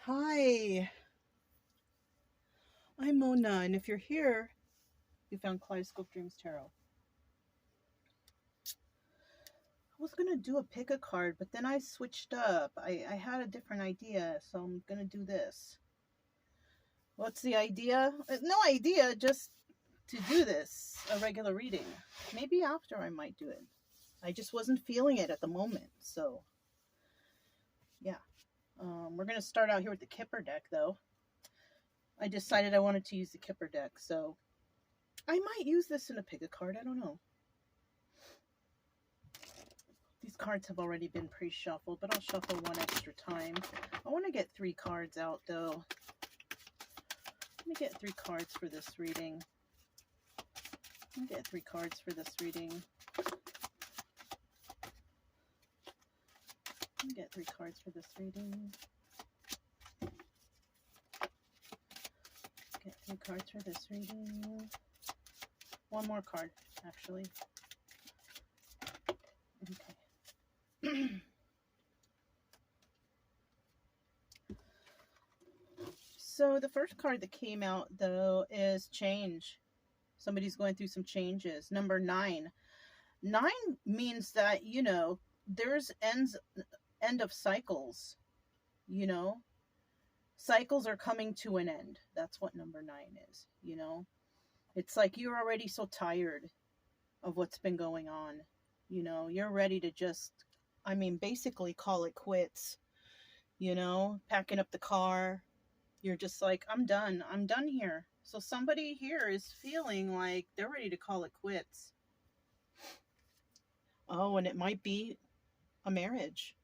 Hi, I'm Mona, and if you're here, you found Kaleidoscope Dreams Tarot. I was gonna do a pick a card, but then I switched up. I had a different idea, so I'm gonna do this. What's the idea? No idea, just to do this, a regular reading. Maybe after I might do it. I just wasn't feeling it at the moment, so yeah. We're gonna start out here with the Kipper deck, though. I decided I wanted to use the Kipper deck, so I might use this in a pick a card. I don't know. These cards have already been pre-shuffled, but I'll shuffle one extra time. I want to get 3 cards out, though. Let me get 3 cards for this reading. Let me get 3 cards for this reading. Let me get 3 cards for this reading. Get 3 cards for this reading. One more card, actually. Okay. So the first card that came out, though, is change. Somebody's going through some changes. Number 9. 9 means that, there's end of cycles. Cycles are coming to an end. That's what number 9 is. It's like you're already so tired of what's been going on. You're ready to just, basically call it quits. Packing up the car. You're just like, I'm done here. So somebody here is feeling like they're ready to call it quits. Oh, and it might be a marriage.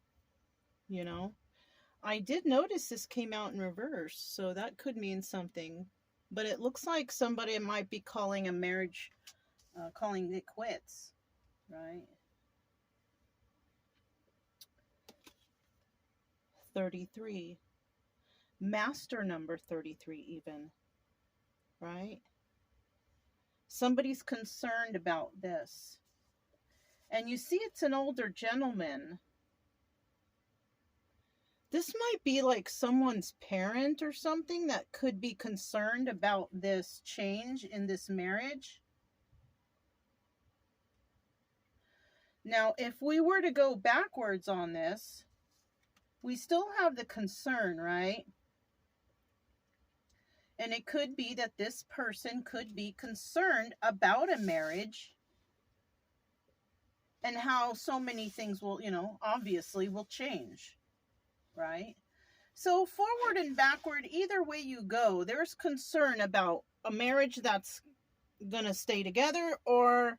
I did notice this came out in reverse, so that could mean something. But it looks like somebody might be calling a marriage, calling it quits, right? 33. Master number 33 even, right? Somebody's concerned about this. And you see it's an older gentleman. This might be like someone's parent or something that could be concerned about this change in this marriage. Now, if we were to go backwards on this, we still have the concern, right? And it could be that this person could be concerned about a marriage and how so many things will, obviously will change, right? So forward and backward, either way you go, there's concern about a marriage that's going to stay together or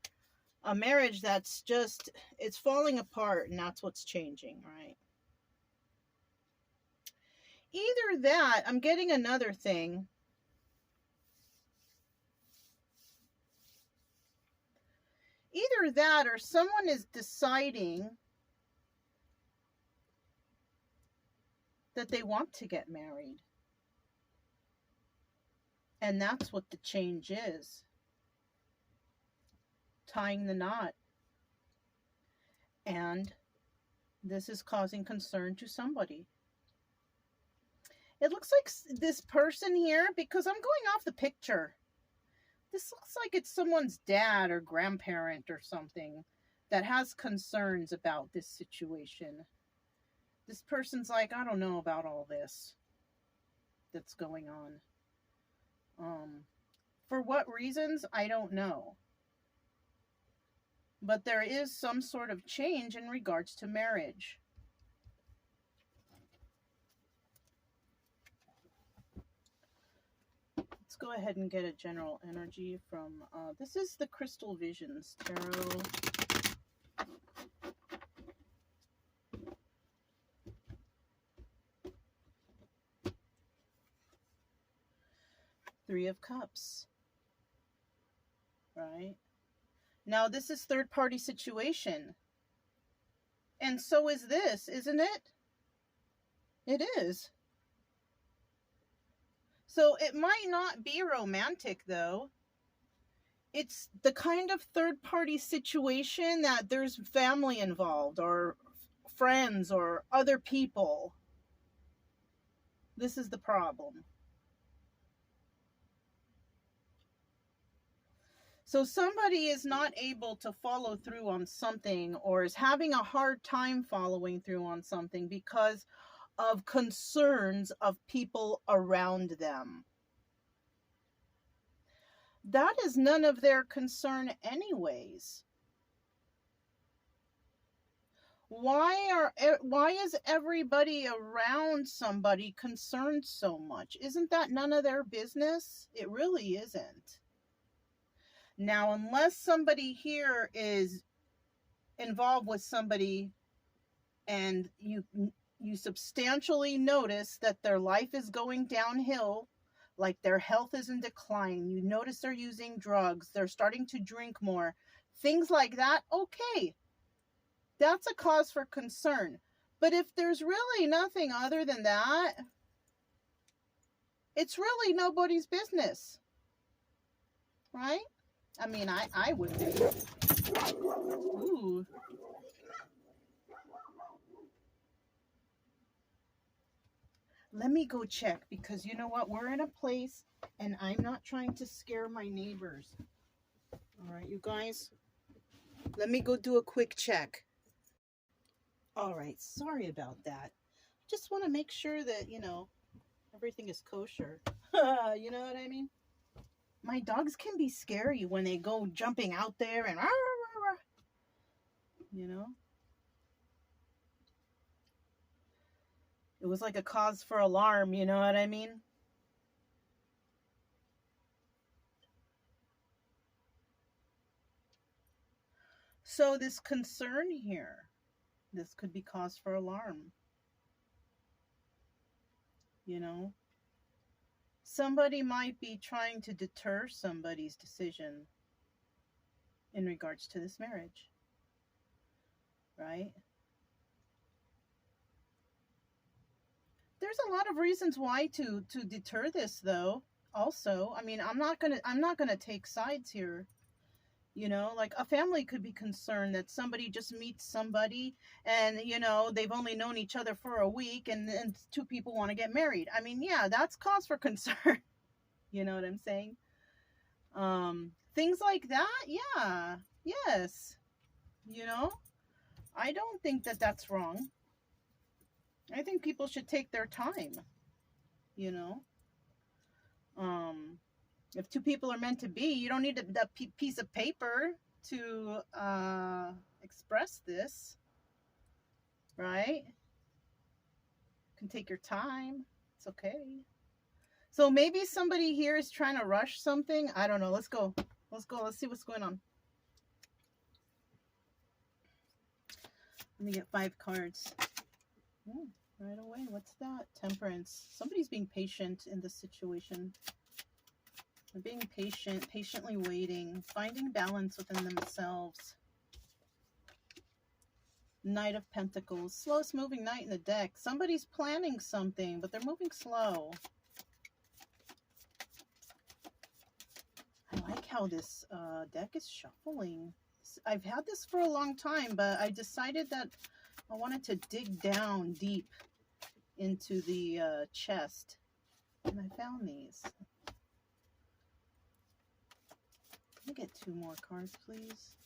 a marriage that's just, it's falling apart and that's what's changing, right? Either that, I'm getting another thing. Either that or someone is deciding that they want to get married. And that's what the change is. Tying the knot. And this is causing concern to somebody. It looks like this person here, because I'm going off the picture. This looks like it's someone's dad or grandparent or something that has concerns about this situation. This person's like, I don't know about all this that's going on. For what reasons, I don't know. But there is some sort of change in regards to marriage. Let's go ahead and get a general energy from, this is the Crystal Visions Tarot. Three of Cups, right? Now this is third-party situation. And so is this, isn't it? It is. So it might not be romantic, though. It's the kind of third-party situation that there's family involved or friends or other people. This is the problem. So somebody is not able to follow through on something, or is having a hard time following through on something because of concerns of people around them. That is none of their concern anyways. Why is everybody around somebody concerned so much? Isn't that none of their business? It really isn't. Now, unless somebody here is involved with somebody and you substantially notice that their life is going downhill, like their health is in decline, you notice they're using drugs, they're starting to drink more, things like that, okay, that's a cause for concern. But if there's really nothing other than that, it's really nobody's business, right? I mean, I would be. Ooh. Let me go check, because you know what? We're in a place and I'm not trying to scare my neighbors. All right, you guys, let me go do a quick check. All right, sorry about that. Just want to make sure that, everything is kosher. You know what I mean? My dogs can be scary when they go jumping out there and, you know? It was like a cause for alarm, you know what I mean? So this concern here, this could be cause for alarm. You know? Somebody might be trying to deter somebody's decision in regards to this marriage. Right? There's a lot of reasons why to deter this, though. Also, I mean, I'm not gonna take sides here. Like a family could be concerned that somebody just meets somebody and, they've only known each other for a week and two people want to get married. I mean, yeah, that's cause for concern. You know what I'm saying? Things like that, yeah, yes. I don't think that that's wrong. I think people should take their time, you know? If two people are meant to be, you don't need a piece of paper to express this, right? You can take your time. It's okay. So maybe somebody here is trying to rush something. I don't know. Let's go. Let's see what's going on. Let me get 5 cards. Right away. What's that? Temperance. Somebody's being patient in this situation. They're being patient, patiently waiting, finding balance within themselves. Knight of Pentacles. Slowest moving knight in the deck. Somebody's planning something, but they're moving slow. I like how this deck is shuffling. I've had this for a long time, but I decided that I wanted to dig down deep into the chest. And I found these. Let me get 2 more cards, please.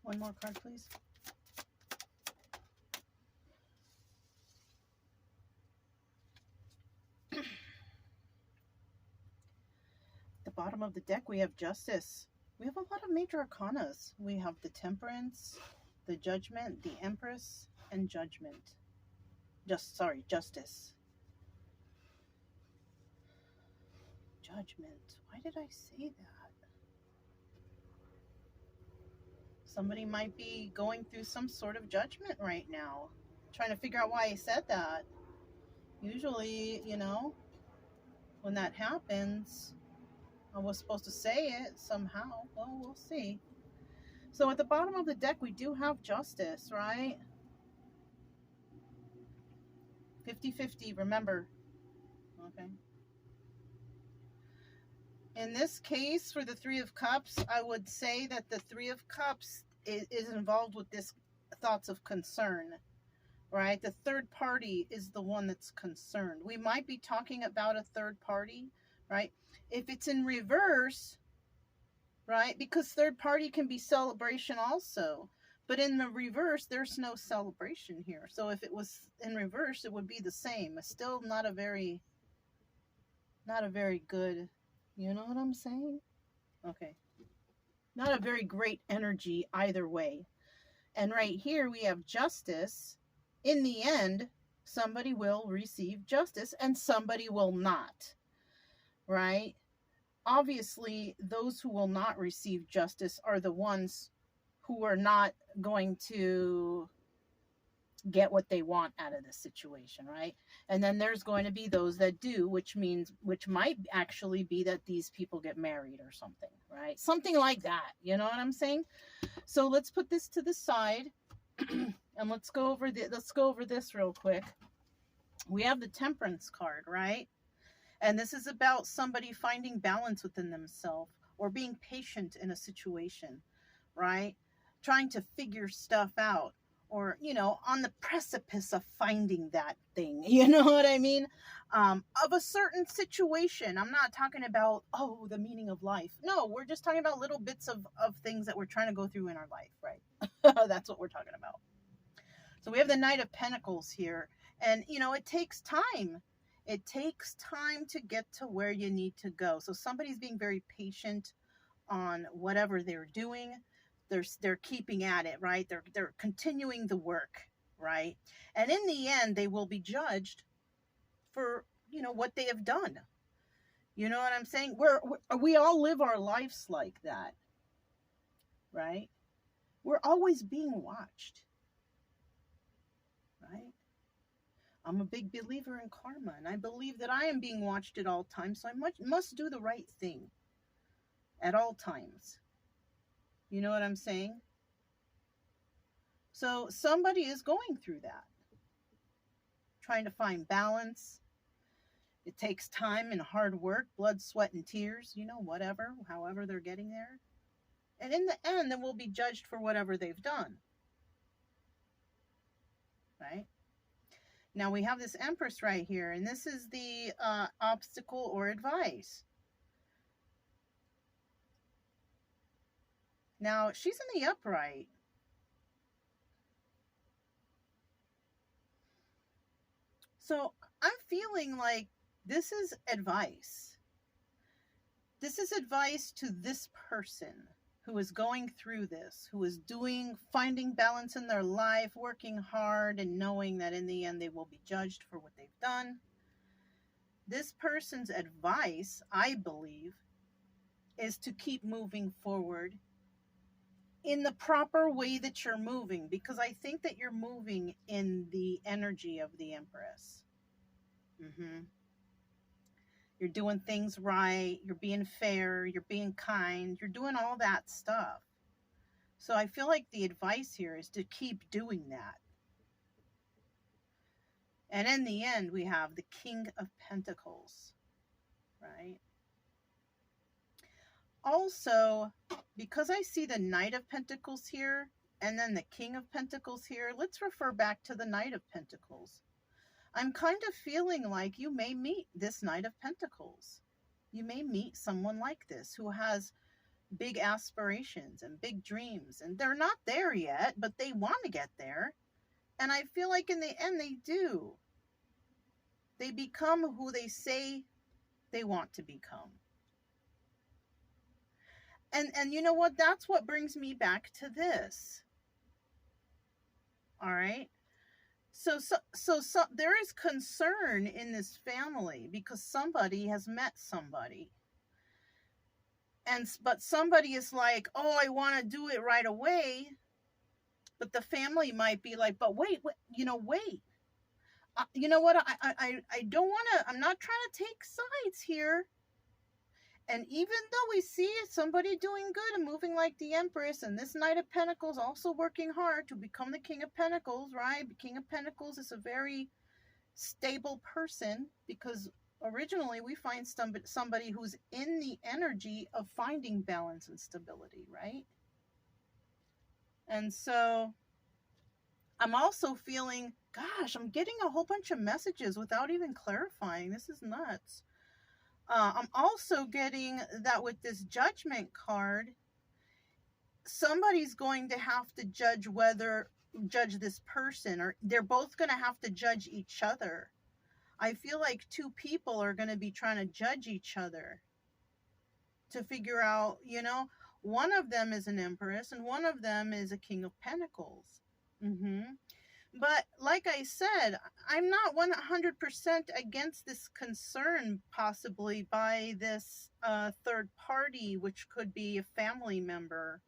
One more card, please. The bottom of the deck, we have Justice. We have a lot of major arcanas. We have the Temperance, the Judgment, the Empress, and Judgment. Justice. Judgment. Why did I say that? Somebody might be going through some sort of judgment right now. Trying to figure out why I said that. Usually, when that happens, I was supposed to say it somehow. Well, we'll see. So at the bottom of the deck, we do have justice, right? 50-50, remember. Okay. In this case, for the Three of Cups, I would say that the Three of Cups is involved with this thoughts of concern, right? The third party is the one that's concerned. We might be talking about a third party, right? If it's in reverse, right? Because third party can be celebration also. But in the reverse, there's no celebration here. So if it was in reverse, it would be the same. It's still not a very good, you know what I'm saying? Okay. Not a very great energy either way. And right here we have justice. In the end, somebody will receive justice and somebody will not, right? Obviously, those who will not receive justice are the ones who are not going to get what they want out of this situation, right? And then there's going to be those that do, which might actually be that these people get married or something, right? Something like that, you know what I'm saying? So let's put this to the side and let's go over this real quick. We have the Temperance card, right? And this is about somebody finding balance within themselves or being patient in a situation, right? Trying to figure stuff out, or, you know, on the precipice of finding that thing, you know what I mean? Of a certain situation. I'm not talking about, oh, the meaning of life. No, we're just talking about little bits of things that we're trying to go through in our life, right? That's what we're talking about. So we have the Knight of Pentacles here. And, you know, it takes time. It takes time to get to where you need to go. So somebody's being very patient on whatever they're doing. They're keeping at it, right? They're continuing the work, right? And in the end, they will be judged for, you know, what they have done. You know what I'm saying? We all live our lives like that, right? We're always being watched, right? I'm a big believer in karma, and I believe that I am being watched at all times, so I must do the right thing at all times. You know what I'm saying? So somebody is going through that, trying to find balance. It takes time and hard work, blood, sweat, and tears, you know, whatever, however they're getting there. And in the end, they will be judged for whatever they've done, right? Now we have this Empress right here, and this is the obstacle or advice. Now, she's in the upright. So I'm feeling like this is advice. This is advice to this person who is going through this, who is finding balance in their life, working hard, and knowing that in the end they will be judged for what they've done. This person's advice, I believe, is to keep moving forward in the proper way that you're moving, because I think that you're moving in the energy of the Empress. You're doing things right, you're being fair, you're being kind, you're doing all that stuff. So I feel like the advice here is to keep doing that. And in the end, we have the King of Pentacles, right? Also, because I see the Knight of Pentacles here and then the King of Pentacles here, let's refer back to the Knight of Pentacles. I'm kind of feeling like you may meet this Knight of Pentacles. You may meet someone like this who has big aspirations and big dreams, and they're not there yet, but they want to get there. And I feel like in the end they do. They become who they say they want to become. And you know what? That's what brings me back to this. All right. So there is concern in this family because somebody has met somebody. But somebody is like, oh, I want to do it right away. But the family might be like, but wait. You know what? I don't want to, I'm not trying to take sides here. And even though we see somebody doing good and moving like the Empress, and this Knight of Pentacles also working hard to become the King of Pentacles, right? The King of Pentacles is a very stable person, because originally we find somebody who's in the energy of finding balance and stability, right? And so I'm also feeling, gosh, I'm getting a whole bunch of messages without even clarifying. This is nuts. I'm also getting that with this Judgment card, somebody's going to have to judge this person, or they're both going to have to judge each other. I feel like two people are going to be trying to judge each other to figure out, you know, one of them is an Empress and one of them is a King of Pentacles. But like I said, I'm not 100% against this concern possibly by this third party, which could be a family member,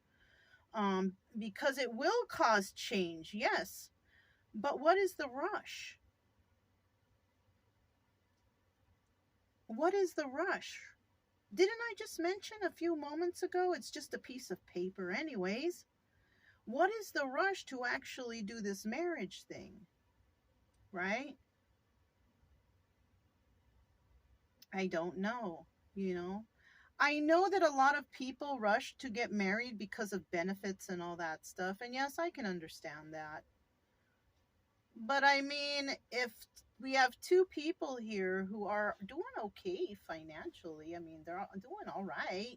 because it will cause change, yes. But what is the rush? What is the rush? Didn't I just mention a few moments ago, it's just a piece of paper anyways? What is the rush to actually do this marriage thing, right? I don't know, you know. I know that a lot of people rush to get married because of benefits and all that stuff, and yes, I can understand that. But I mean, if we have two people here who are doing okay financially, I mean, they're doing all right,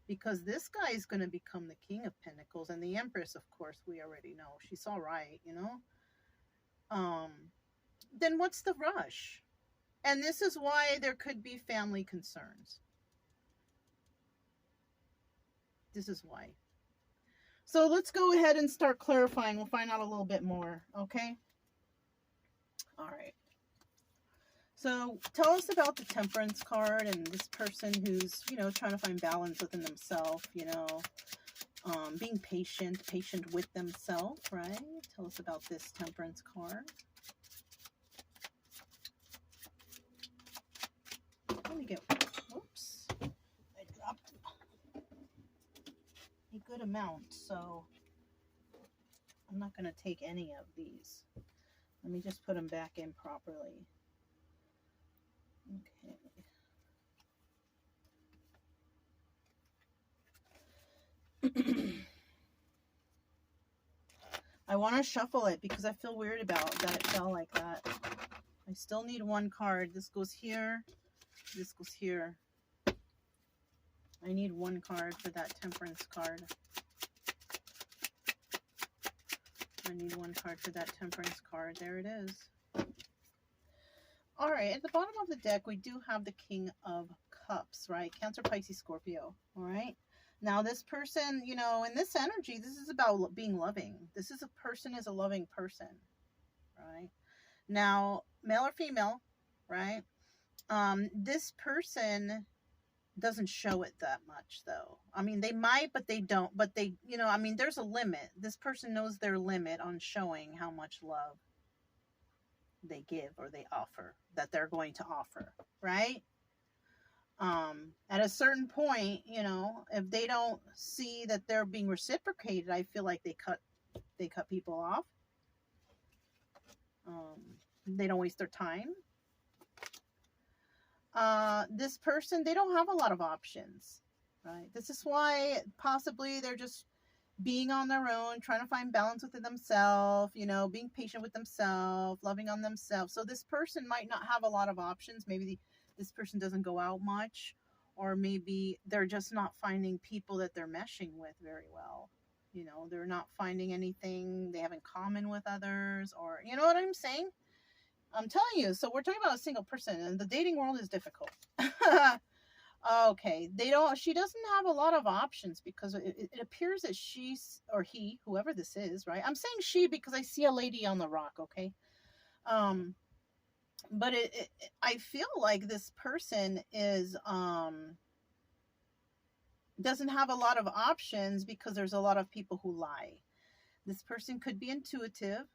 because this guy is going to become the King of Pentacles, and the Empress, of course, we already know she's all right, you know. Then what's the rush? And this is why there could be family concerns. This is why. So let's go ahead and start clarifying. We'll find out a little bit more, okay? All right. So tell us about the Temperance card and this person who's, you know, trying to find balance within themselves, you know, being patient with themselves, right? Tell us about this Temperance card. Let me get, whoops, I dropped a good amount, so I'm not going to take any of these. Let me just put them back in properly. Okay. I want to shuffle it because I feel weird about that it fell like that. I still need one card. This goes here. This goes here. I need one card for that Temperance card. I need one card for that Temperance card. There it is. All right, at the bottom of the deck, we do have the King of Cups, right? Cancer, Pisces, Scorpio, all right? Now, this person, you know, in this energy, this is about being loving. This is a person is a loving person, right? Now, male or female, right? This person doesn't show it that much, though. I mean, they might, but they don't. But they, you know, I mean, there's a limit. This person knows their limit on showing how much love they give or they offer, that they're going to offer, right? At a certain point, you know, if they don't see that they're being reciprocated, I feel like they cut people off. They don't waste their time. This person, they don't have a lot of options, right? This is why possibly they're just being on their own, trying to find balance within themselves, you know, being patient with themselves, loving on themselves. So this person might not have a lot of options. Maybe this person doesn't go out much, or maybe they're just not finding people that they're meshing with very well. You know, they're not finding anything they have in common with others, or, you know what I'm saying? I'm telling you. So we're talking about a single person, and the dating world is difficult. Okay, she doesn't have a lot of options, because it appears that she's, or he, whoever this is, right? I'm saying she because I see a lady on the rock, okay? But I feel like this person is, doesn't have a lot of options because there's a lot of people who lie. This person could be intuitive.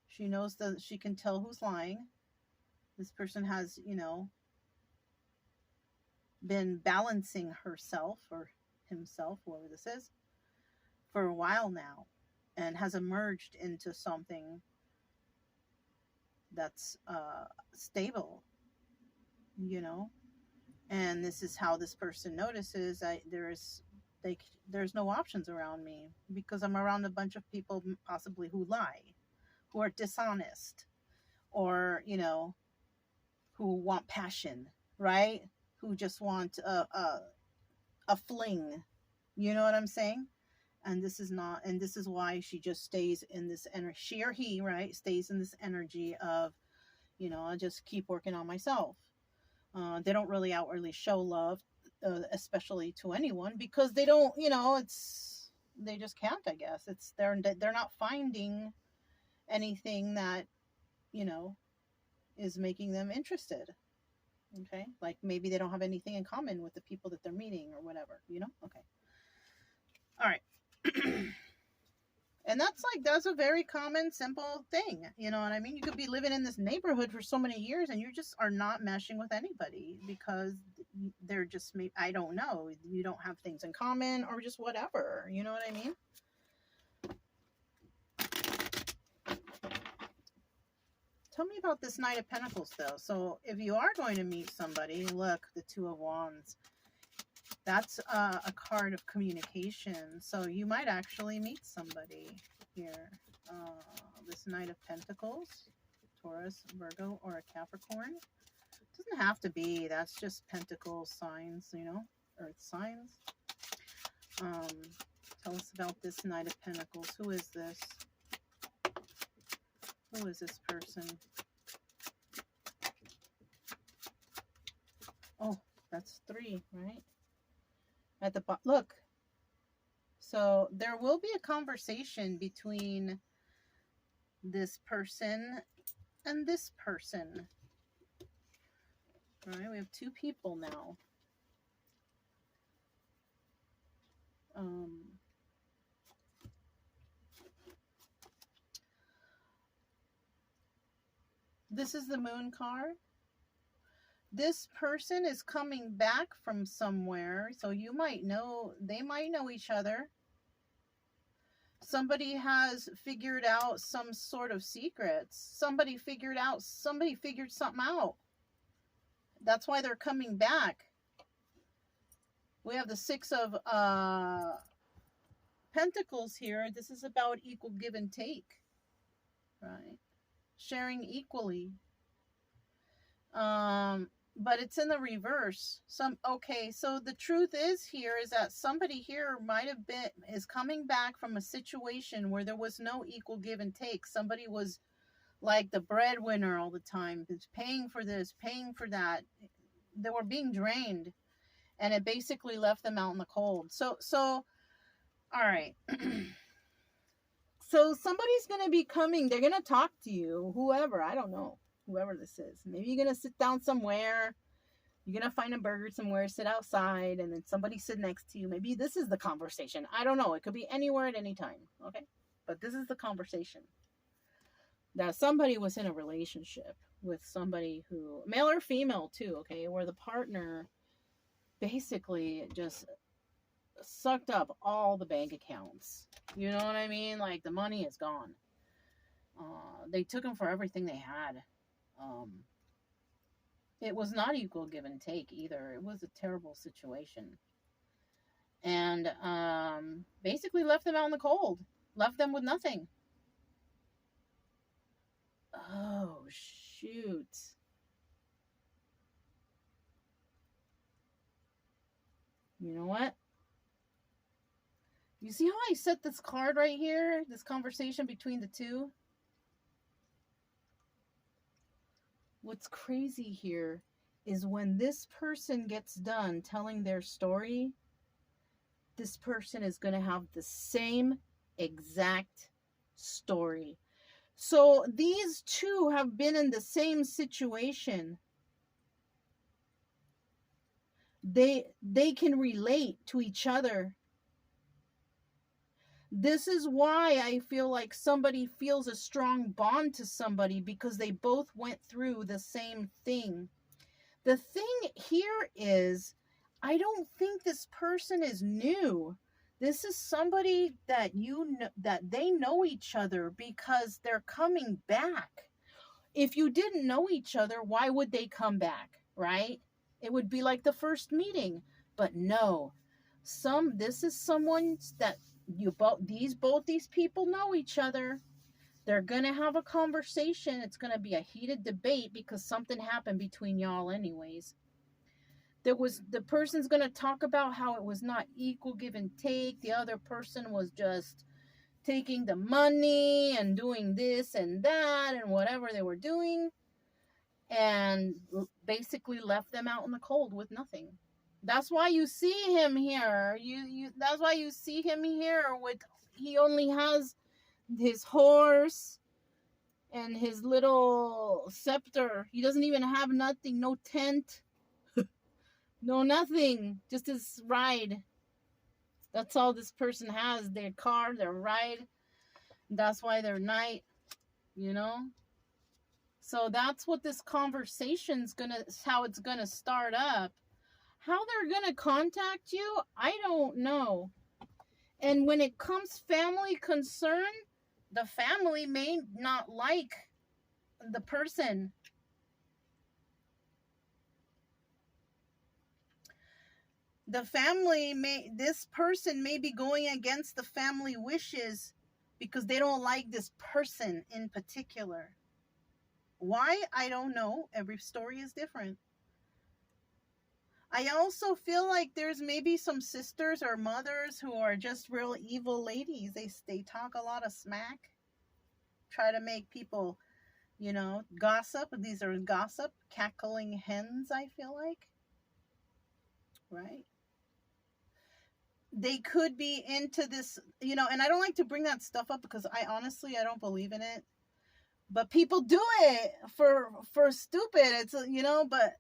She knows that she can tell who's lying. This person has, you know, been balancing herself or himself, whoever this is, for a while now, and has emerged into something that's stable, you know. And this is how this person notices there's no options around me, because I'm around a bunch of people possibly who lie, who are dishonest, or who want passion, right? Who just want a fling. You know what I'm saying? And this is not, and this is why she just stays in this energy. She or he, right, stays in this energy of, I just keep working on myself. They don't really outwardly show love, especially to anyone, because they don't, they just can't. I guess they're not finding anything that is making them interested. Okay, like maybe they don't have anything in common with the people that they're meeting or whatever. Okay, all right. And that's a very common, simple thing. You know what I mean? You could be living in this neighborhood for so many years and you just are not meshing with anybody because they're just, I don't know, you don't have things in common or just whatever. You know what I mean? Tell me about this Knight of Pentacles, though. So if you are going to meet somebody, look, the Two of Wands. That's a card of communication. So you might actually meet somebody here. This Knight of Pentacles, Taurus, Virgo, or a Capricorn. It doesn't have to be. That's just Pentacle signs, Earth signs. Tell us about this Knight of Pentacles. Who is this? Who is this person? Oh, that's 3, right? At the bottom, look. So there will be a conversation between this person and this person. All right, we have 2 people now. This is the Moon card. This person is coming back from somewhere, so they might know each other. Somebody has figured out some sort of secrets. Somebody figured something out. That's why they're coming back. We have the 6 of Pentacles here. This is about equal give and take, right? Sharing equally. But it's in the reverse. Okay, so the truth is that somebody here is coming back from a situation where there was no equal give and take. Somebody was like the breadwinner all the time. It's paying for this, paying for that. They were being drained, and it basically left them out in the cold. So all right. So somebody's going to be coming. They're going to talk to you, whoever, I don't know. Whoever this is. Maybe you're going to sit down somewhere. You're going to find a burger somewhere, sit outside, and then somebody sit next to you. Maybe this is the conversation. I don't know. It could be anywhere at any time. Okay? But this is the conversation. That somebody was in a relationship with somebody who, male or female too, okay? Where the partner basically just sucked up all the bank accounts. You know what I mean? Like the money is gone. They took them for everything they had. It was not equal give and take either. It was a terrible situation. And basically left them out in the cold. Left them with nothing. Oh, shoot. You know what? You see how I set this card right here? This conversation between the 2? What's crazy here is when this person gets done telling their story, this person is going to have the same exact story. So these 2 have been in the same situation. They can relate to each other. This is why I feel like somebody feels a strong bond to somebody, because they both went through the same thing. The thing here is I don't think this person is new. This is somebody that you know, that they know each other because they're coming back. If you didn't know each other, why would they come back, right? It would be like the first meeting. But no. This is someone that both these people know each other. They're going to have a conversation. It's going to be a heated debate because something happened between y'all anyways. The person's going to talk about how it was not equal give and take. The other person was just taking the money and doing this and that and whatever they were doing, and basically left them out in the cold with nothing. That's why you see him here. That's why you see him here with, he only has his horse and his little scepter. He doesn't even have nothing, no tent. No, nothing. Just his ride. That's all this person has. Their car, their ride. That's why they're knight, you know? So that's what this conversation's how it's gonna start up. How they're gonna contact you, I don't know. And when it comes family concern, the family may not like the person. This person may be going against the family wishes because they don't like this person in particular. Why? I don't know. Every story is different. I also feel like there's maybe some sisters or mothers who are just real evil ladies. They talk a lot of smack, try to make people, gossip. These are gossip, cackling hens, I feel like. Right? They could be into this, and I don't like to bring that stuff up because I don't believe in it. But people do it for stupid. It's, but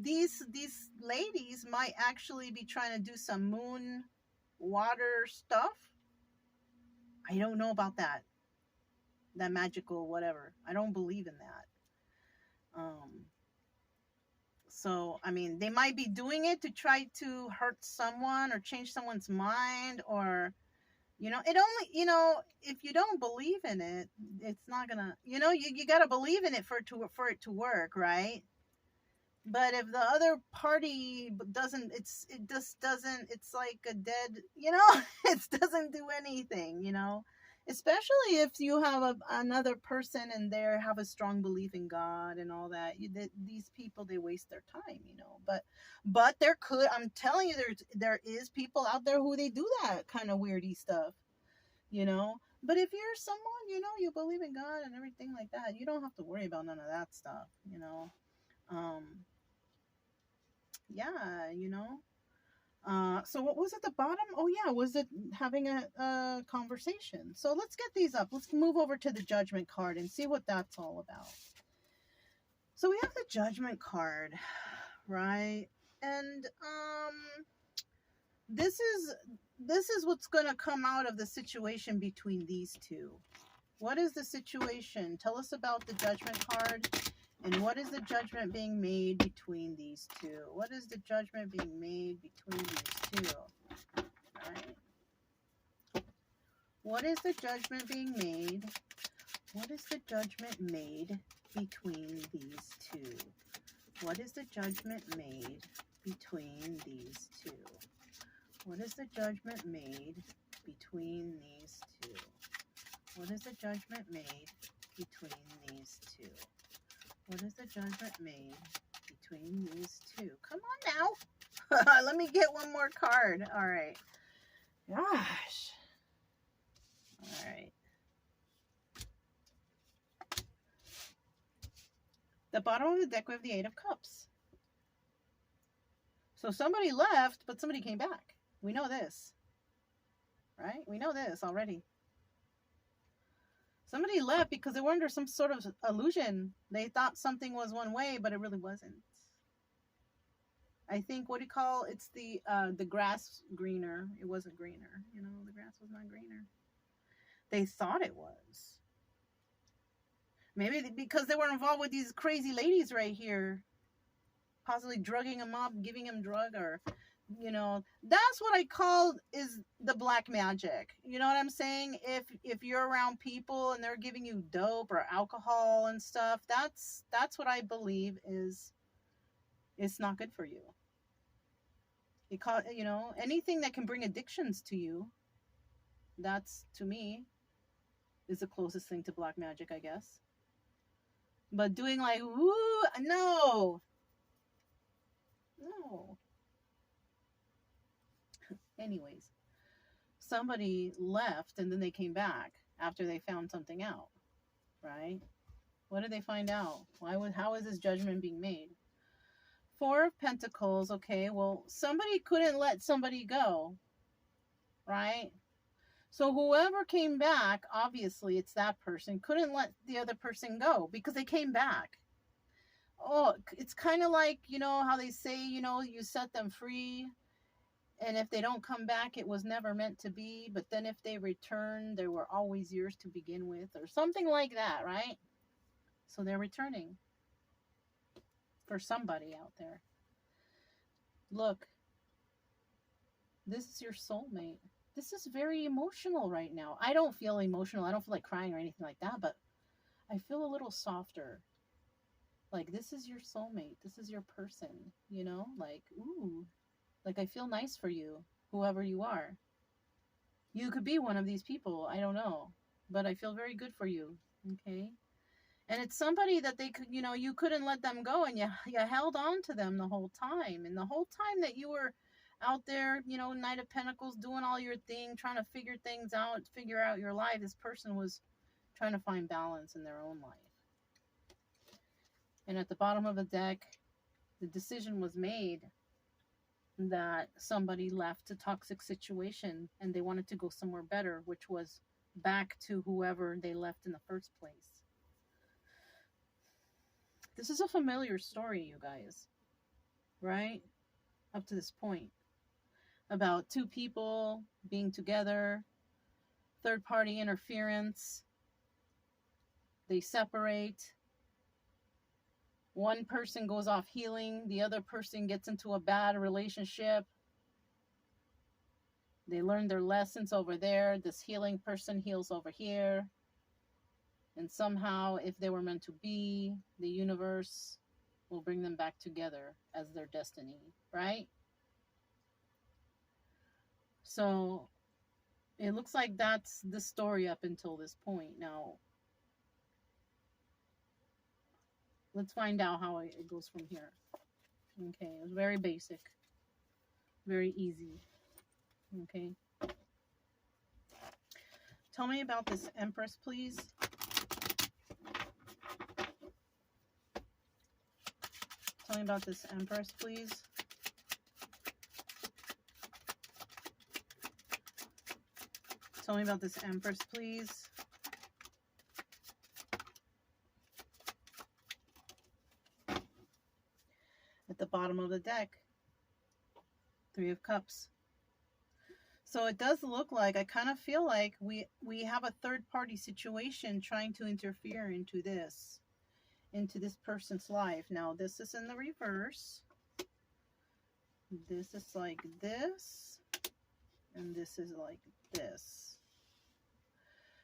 these ladies might actually be trying to do some moon water stuff. I don't know about that magical whatever. I don't believe in that. So, I mean, they might be doing it to try to hurt someone or change someone's mind, or, it only, if you don't believe in it, it's not gonna, you gotta believe in it for it to work, right? But if the other party doesn't, it's like a dead, it doesn't do anything, especially if you have another person and they have a strong belief in God and all that. These people, they waste their time, but I'm telling you, there is people out there who they do that kind of weirdy stuff, but if you're someone, you believe in God and everything like that, you don't have to worry about none of that stuff, yeah. So what was at the bottom? Oh yeah, was it having a conversation? So let's get these up. Let's move over to the judgment card and see what that's all about. So we have the judgment card, right? And this is what's going to come out of the situation between these two. What is the situation? Tell us about the judgment card. And what is the judgment being made between these two? What is the judgment being made between these two? All right. What is the judgment being made? What is the judgment made between these two? What is the judgment made between these two? What is the judgment made between these two? What is the judgment made between these two? What is the judgment made between these two? Come on now. Let me get one more card. All right. Gosh. All right. The bottom of the deck, we have the Eight of Cups. So somebody left, but somebody came back. We know this. Right? We know this already. Somebody left because they were under some sort of illusion. They thought something was one way, but it really wasn't. I think, it's the grass greener. It wasn't greener. The grass was not greener. They thought it was. Maybe because they were involved with these crazy ladies right here. possibly drugging him up, giving him drug, or, you know, that's what I call is the black magic. You know what I'm saying? If you're around people and they're giving you dope or alcohol and stuff, that's what I believe is, it's not good for you. You know, anything that can bring addictions to you, that's, to me, is the closest thing to black magic, I guess. But doing like, woo, no. Anyways, somebody left and then they came back after they found something out, right? What did they find out? How is this judgment being made? Four of Pentacles, okay, well, somebody couldn't let somebody go, right? So whoever came back, obviously it's that person, couldn't let the other person go because they came back. Oh, it's kind of like, you know, how they say, you know, you set them free, and if they don't come back, it was never meant to be. But then if they return, they were always yours to begin with, or something like that, right? So they're returning for somebody out there. Look, this is your soulmate. This is very emotional right now. I don't feel emotional. I don't feel like crying or anything like that, but I feel a little softer. Like, this is your soulmate. This is your person, you know? Like, ooh. Like, I feel nice for you, whoever you are. You could be one of these people. I don't know. But I feel very good for you, okay? And it's somebody that they could, you know, you couldn't let them go, and you held on to them the whole time. And the whole time that you were out there, you know, Knight of Pentacles, doing all your thing, trying to figure things out, figure out your life, this person was trying to find balance in their own life. And at the bottom of the deck, the decision was made that somebody left a toxic situation and they wanted to go somewhere better, which was back to whoever they left in the first place. This is a familiar story, you guys, right? Up to this point. About two people being together, third-party interference. They separate. One person goes off healing. The other person gets into a bad relationship. They learn their lessons over there. This healing person heals over here. And somehow, if they were meant to be, the universe will bring them back together as their destiny, right? So it looks like that's the story up until this point. Now, let's find out how it goes from here. Okay, it was very basic, very easy. Okay. Tell me about this Empress, please. Tell me about this Empress, please. Tell me about this Empress, please. At the bottom of the deck, Three of Cups. So it does look like, I kind of feel like we have a third-party situation trying to interfere into this person's life. Now, this is in the reverse. This is like this, and this is like this.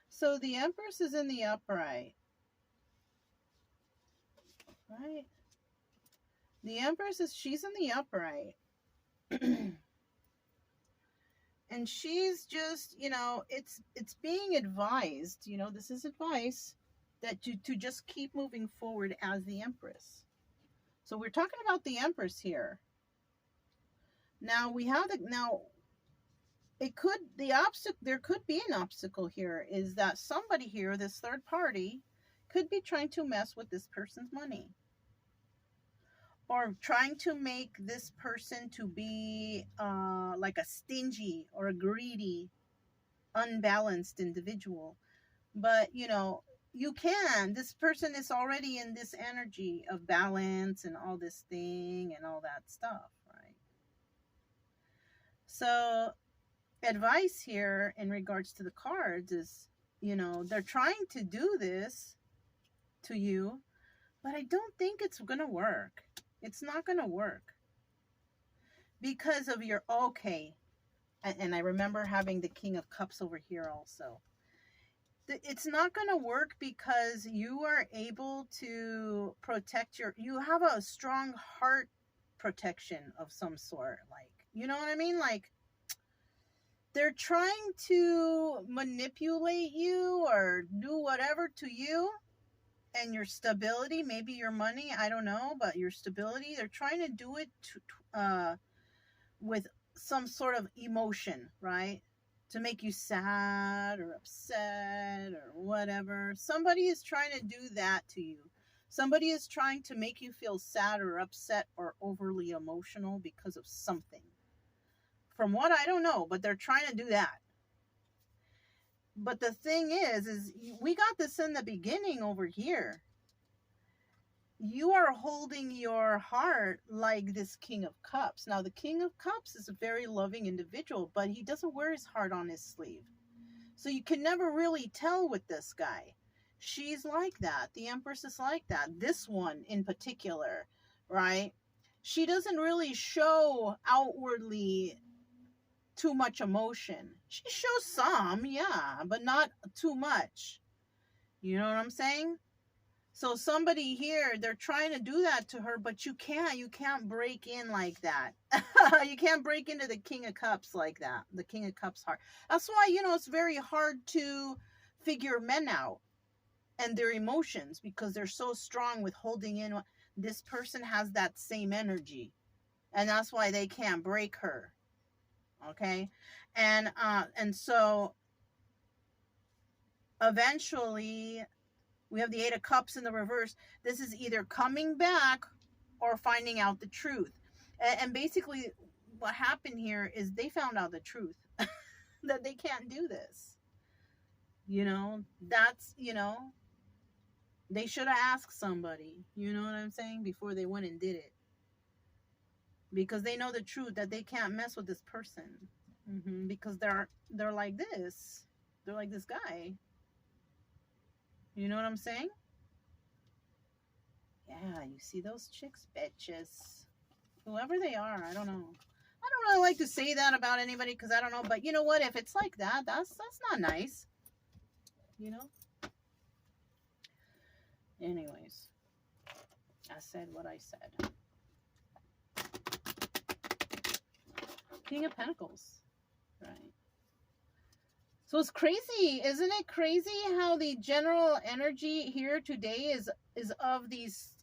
So the Empress is in the upright, right? The Empress she's in the upright. And she's just, you know, it's being advised, you know, this is advice, that to just keep moving forward as the Empress. So we're talking about the Empress here. Now we have there could be an obstacle here, is that somebody here, this third party, could be trying to mess with this person's money, or trying to make this person to be like a stingy or a greedy, unbalanced individual. But, you know, this person is already in this energy of balance and all this thing and all that stuff, right? So advice here in regards to the cards is, you know, they're trying to do this to you, but I don't think it's going to work. It's not going to work because of your, okay. And I remember having the King of Cups over here also. It's not going to work because you are able to protect you have a strong heart protection of some sort. Like, you know what I mean? Like, they're trying to manipulate you or do whatever to you and your stability, maybe your money, I don't know, but your stability, they're trying to do it with some sort of emotion, right? To make you sad or upset or whatever. Somebody is trying to do that to you. Somebody is trying to make you feel sad or upset or overly emotional because of something. From what I don't know, but they're trying to do that. But the thing is we got this in the beginning over here. You are holding your heart like this King of Cups. Now, the King of Cups is a very loving individual, but he doesn't wear his heart on his sleeve. So you can never really tell with this guy. She's like that. The Empress is like that. This one in particular, right? She doesn't really show outwardly too much emotion. She shows some, yeah, but not too much. You know what I'm saying? So somebody here, they're trying to do that to her, but you can't break in like that. You can't break into the King of Cups like that, the King of Cups heart. That's why, it's very hard to figure men out and their emotions because they're so strong with holding in. This person has that same energy, and that's why they can't break her. Okay. And so eventually we have the Eight of Cups in the reverse. This is either coming back or finding out the truth. And basically what happened here is they found out the truth that they can't do this. That's, they should have asked somebody, you know what I'm saying, before they went and did it. Because they know the truth that they can't mess with this person. Because they're like this. They're like this guy. You know what I'm saying? Yeah, you see those chicks, bitches. Whoever they are, I don't know. I don't really like to say that about anybody because I don't know. But you know what? If it's like that, that's not nice. Anyways, I said what I said. King of Pentacles, right? So it's crazy, isn't it crazy how the general energy here today is of these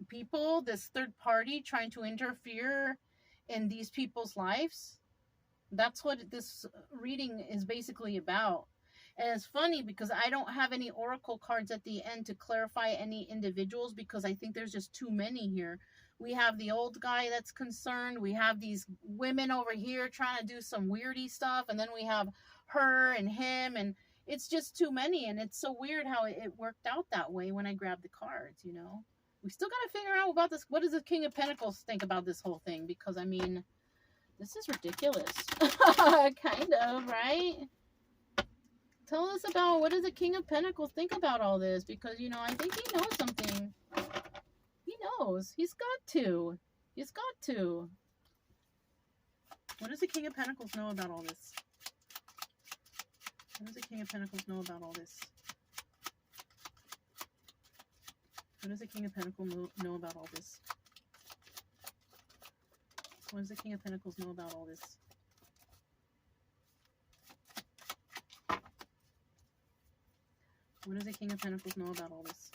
people, this third party trying to interfere in these people's lives? That's what this reading is basically about. And it's funny because I don't have any oracle cards at the end to clarify any individuals because I think there's just too many here. We have the old guy that's concerned. We have these women over here trying to do some weirdy stuff. And then we have her and him. And it's just too many. And it's so weird how it worked out that way when I grabbed the cards, We still got to figure out about this. What does the King of Pentacles think about this whole thing? Because, I mean, this is ridiculous. Kind of, right? Tell us about what does the King of Pentacles think about all this? Because, I think he knows something. He knows. He's got to. He's got to. What does the King of Pentacles know about all this? What does the King of Pentacles know about all this? What does the King of Pentacles know about all this? What does the King of Pentacles know about all this? What does the King of Pentacles know about all this?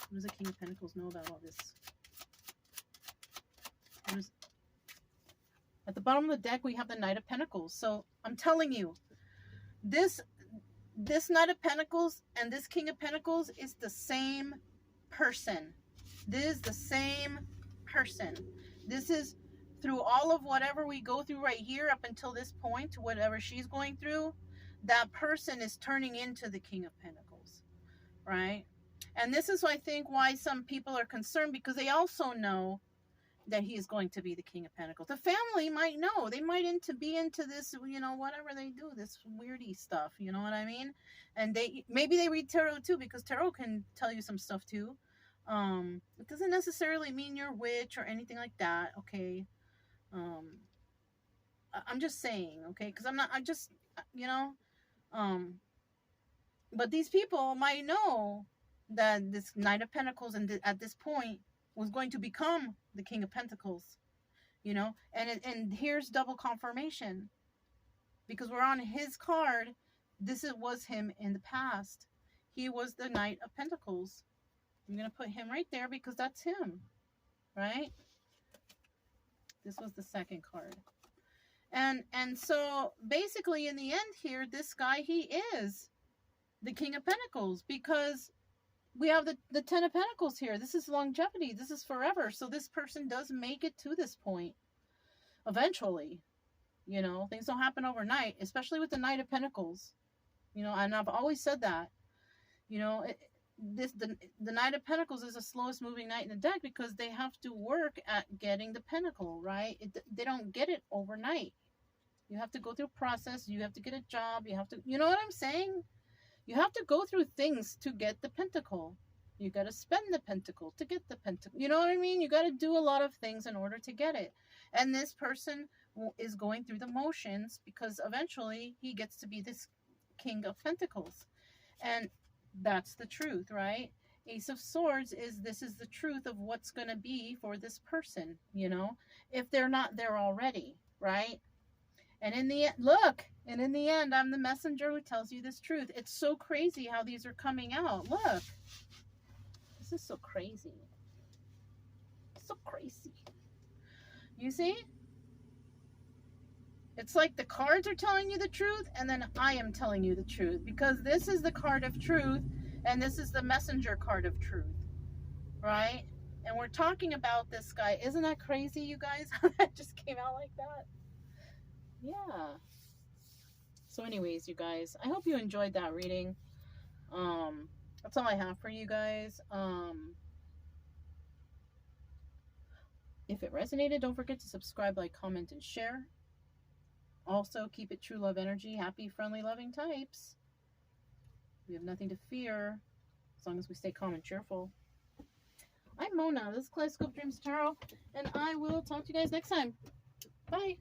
What does the King of Pentacles know about all this? At the bottom of the deck, we have the Knight of Pentacles. So I'm telling you, this Knight of Pentacles and this King of Pentacles is the same person. This is the same person. This is through all of whatever we go through right here up until this point, whatever she's going through, that person is turning into the King of Pentacles, right? And this is, I think, why some people are concerned, because they also know that he is going to be the King of Pentacles. The family might know. They might be into this, whatever they do, this weirdy stuff, you know what I mean? And maybe they read tarot too, because tarot can tell you some stuff too. It doesn't necessarily mean you're a witch or anything like that, okay? I'm just saying, okay? Because I'm just, you know, um, but these people might know that this Knight of Pentacles and at this point was going to become the King of Pentacles, you know? And here's double confirmation because we're on his card. Was him in the past. He was the Knight of Pentacles. I'm going to put him right there because that's him, right? This was the second card. And so basically in the end here, this guy, he is the King of Pentacles because we have the Ten of Pentacles here. This is longevity. This is forever. So this person does make it to this point eventually. You know, things don't happen overnight, especially with the Knight of Pentacles. You know, and I've always said that. You know, the Knight of Pentacles is the slowest moving knight in the deck because they have to work at getting the pentacle, right? They don't get it overnight. You have to go through a process. You have to get a job. You have to, you know what I'm saying? You have to go through things to get the pentacle. You got to spend the pentacle to get the pentacle. You know what I mean? You got to do a lot of things in order to get it. And this person is going through the motions because eventually he gets to be this King of Pentacles. And that's the truth, right? Ace of Swords this is the truth of what's going to be for this person, you know, if they're not there already, right? And in the end, I'm the messenger who tells you this truth. It's so crazy how these are coming out. Look, this is so crazy. So crazy. You see? It's like the cards are telling you the truth, and then I am telling you the truth. Because this is the card of truth, and this is the messenger card of truth. Right? And we're talking about this guy. Isn't that crazy, you guys? How that just came out like that? Yeah. So anyways, you guys, I hope you enjoyed that reading. That's all I have for you guys. If it resonated, don't forget to subscribe, like, comment, and share. Also, keep it true love energy. Happy, friendly, loving types. We have nothing to fear as long as we stay calm and cheerful. I'm Mona. This is Kaleidoscope Dreams Tarot, and I will talk to you guys next time. Bye.